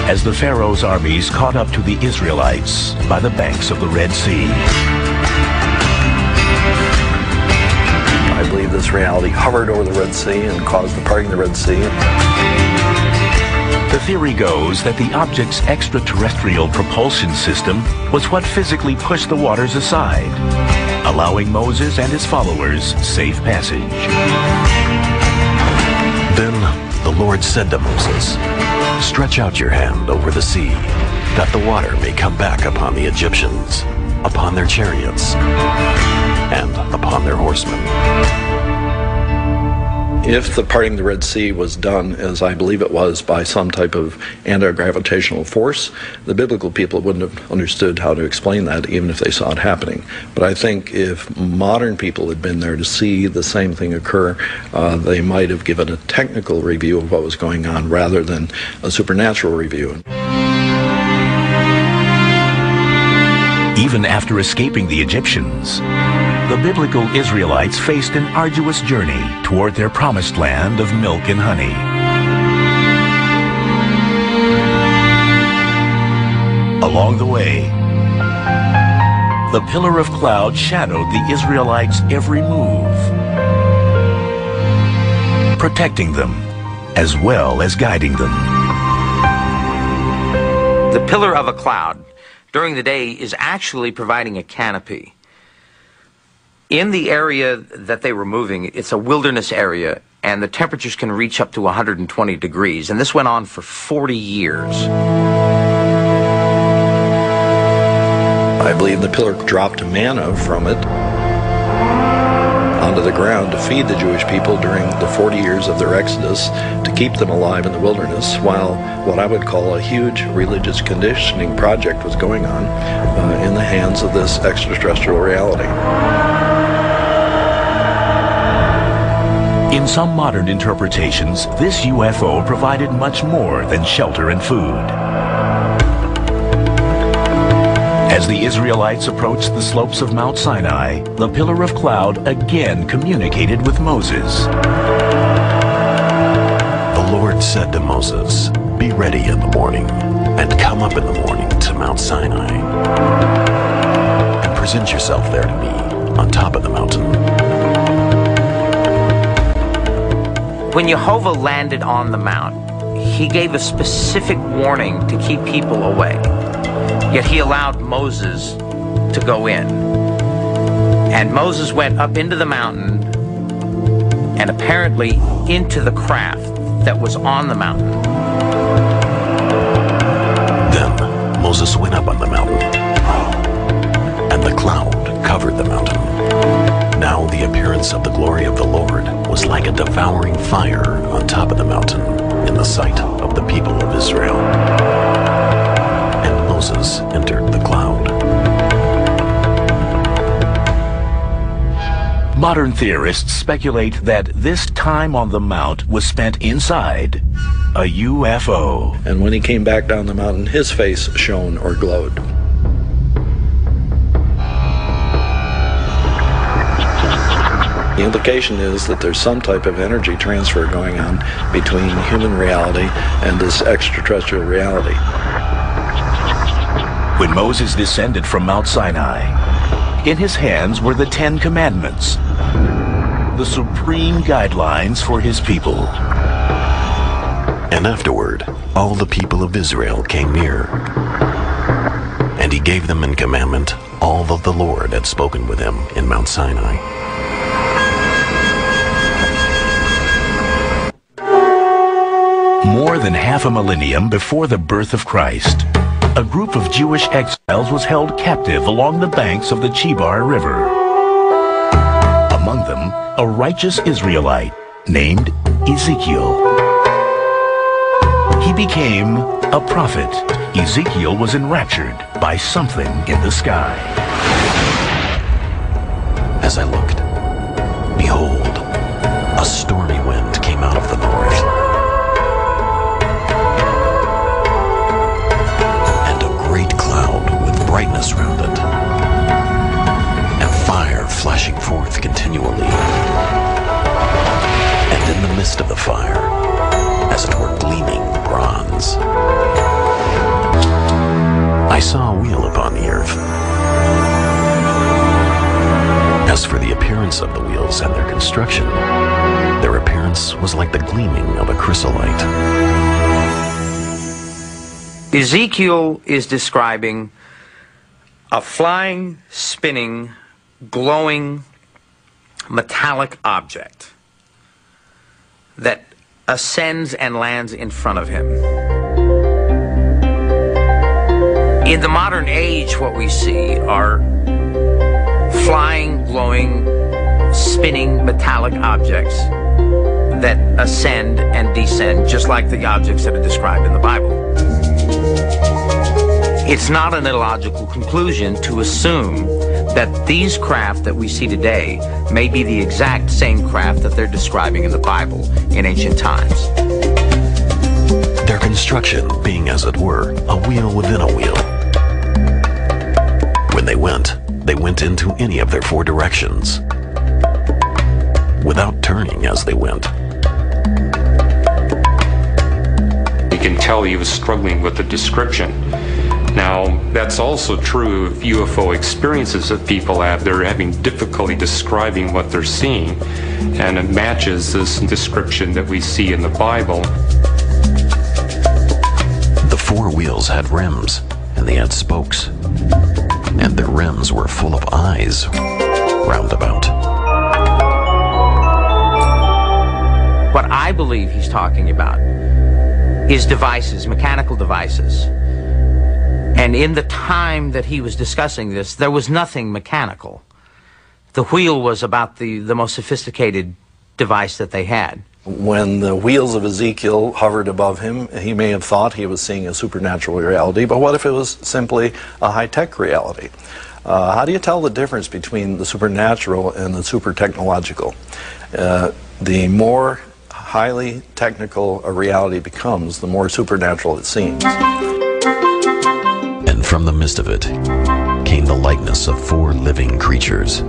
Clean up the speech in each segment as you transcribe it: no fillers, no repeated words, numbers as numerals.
as the Pharaoh's armies caught up to the Israelites by the banks of the Red Sea. I believe this reality hovered over the Red Sea and caused the parting of the Red Sea. The theory goes that the object's extraterrestrial propulsion system was what physically pushed the waters aside, allowing Moses and his followers safe passage. Then the Lord said to Moses, "Stretch out your hand over the sea, that the water may come back upon the Egyptians, upon their chariots, and upon their horsemen." If the parting of the Red Sea was done, as I believe it was, by some type of anti-gravitational force, the biblical people wouldn't have understood how to explain that, even if they saw it happening. But I think if modern people had been there to see the same thing occur, they might have given a technical review of what was going on rather than a supernatural review. Even after escaping the Egyptians, the biblical Israelites faced an arduous journey toward their promised land of milk and honey. Along the way, the pillar of cloud shadowed the Israelites' every move, protecting them as well as guiding them. The pillar of a cloud during the day is actually providing a canopy. In the area that they were moving, it's a wilderness area, and the temperatures can reach up to 120 degrees, and this went on for 40 years. I believe the pillar dropped manna from it onto the ground to feed the Jewish people during the 40 years of their exodus, to keep them alive in the wilderness, while what I would call a huge religious conditioning project was going on in the hands of this extraterrestrial reality. In some modern interpretations, this UFO provided much more than shelter and food. As the Israelites approached the slopes of Mount Sinai, the pillar of cloud again communicated with Moses. The Lord said to Moses, "Be ready in the morning, and come up in the morning to Mount Sinai, and present yourself there to me on top of the mountain." When Jehovah landed on the mount, he gave a specific warning to keep people away. Yet he allowed Moses to go in. And Moses went up into the mountain and apparently into the craft that was on the mountain. Then Moses went up on the mountain, and the cloud covered the mountain. Now the appearance of the glory of the Lord was like a devouring fire on top of the mountain in the sight of the people of Israel. And Moses entered the cloud. Modern theorists speculate that this time on the mount was spent inside a UFO. And when he came back down the mountain, his face shone or glowed. The implication is that there's some type of energy transfer going on between human reality and this extraterrestrial reality. When Moses descended from Mount Sinai, in his hands were the 10 Commandments, the supreme guidelines for his people. And afterward, all the people of Israel came near, and he gave them in commandment all that the Lord had spoken with him in Mount Sinai. More than half a millennium before the birth of Christ, a group of Jewish exiles was held captive along the banks of the Chebar River. Among them, a righteous Israelite named Ezekiel. He became a prophet. Ezekiel was enraptured by something in the sky. As I looked, behold, a stormy wind came out of the north, and a great cloud with brightness round it, and fire flashing forth continually. And in the midst of the fire, as it were gleaming bronze, I saw a wheel upon the earth. As for the appearance of the wheels and their construction, their appearance was like the gleaming of a chrysolite. Ezekiel is describing a flying, spinning, glowing, metallic object that ascends and lands in front of him. In the modern age, what we see are flying, glowing, spinning metallic objects that ascend and descend, just like the objects that are described in the Bible. It's not an illogical conclusion to assume that these craft that we see today may be the exact same craft that they're describing in the Bible in ancient times. Their construction being, as it were, a wheel within a wheel. When they went into any of their four directions, without turning as they went. You can tell he was struggling with the description. Now, that's also true of UFO experiences that people have. They're having difficulty describing what they're seeing, and it matches this description that we see in the Bible. The four wheels had rims, and they had spokes, and their rims were full of eyes round about. What I believe he's talking about is devices, mechanical devices. And in the time that he was discussing this, there was nothing mechanical. The wheel was about the most sophisticated device that they had. When the wheels of Ezekiel hovered above him, he may have thought he was seeing a supernatural reality, but what if it was simply a high-tech reality? How do you tell the difference between the supernatural and the super-technological? The more highly technical a reality becomes, the more supernatural it seems. And from the midst of it came the likeness of four living creatures.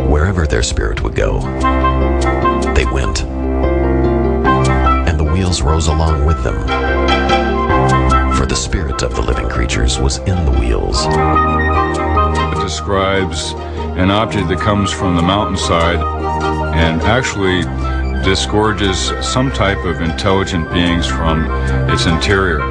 Wherever their spirit would go, they went, and the wheels rose along with them. For the spirit of the living creatures was in the wheels. It describes an object that comes from the mountainside and actually disgorges some type of intelligent beings from its interior.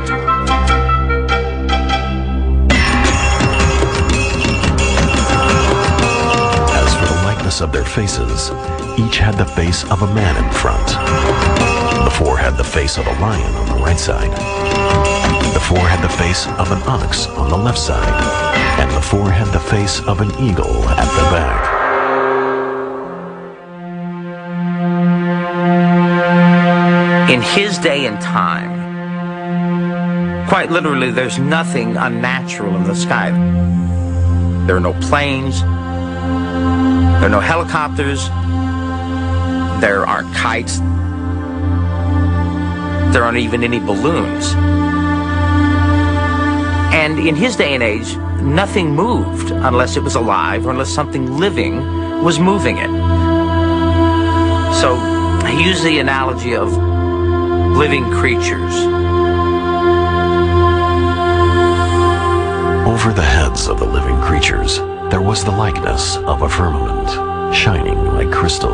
Of their faces, each had the face of a man in front. The four had the face of a lion on the right side. The four had the face of an ox on the left side. And the four had the face of an eagle at the back. In his day and time, quite literally, there's nothing unnatural in the sky. There are no planes. There are no helicopters, there aren't kites, there aren't even any balloons. And in his day and age, nothing moved unless it was alive or unless something living was moving it. So I use the analogy of living creatures. Over the heads of the living creatures, there was the likeness of a firmament, shining like crystal.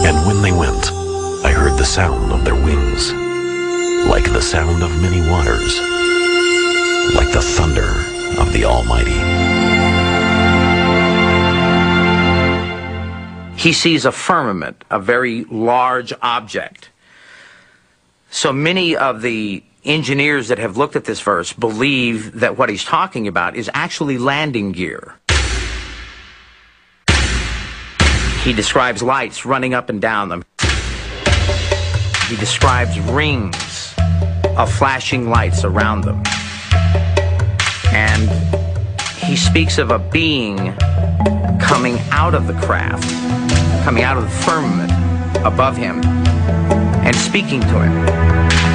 And when they went, I heard the sound of their wings, like the sound of many waters, like the thunder of the Almighty. He sees a firmament, a very large object. So many of the engineers that have looked at this verse believe that what he's talking about is actually landing gear. He describes lights running up and down them. He describes rings of flashing lights around them. And he speaks of a being coming out of the craft, coming out of the firmament above him and speaking to him.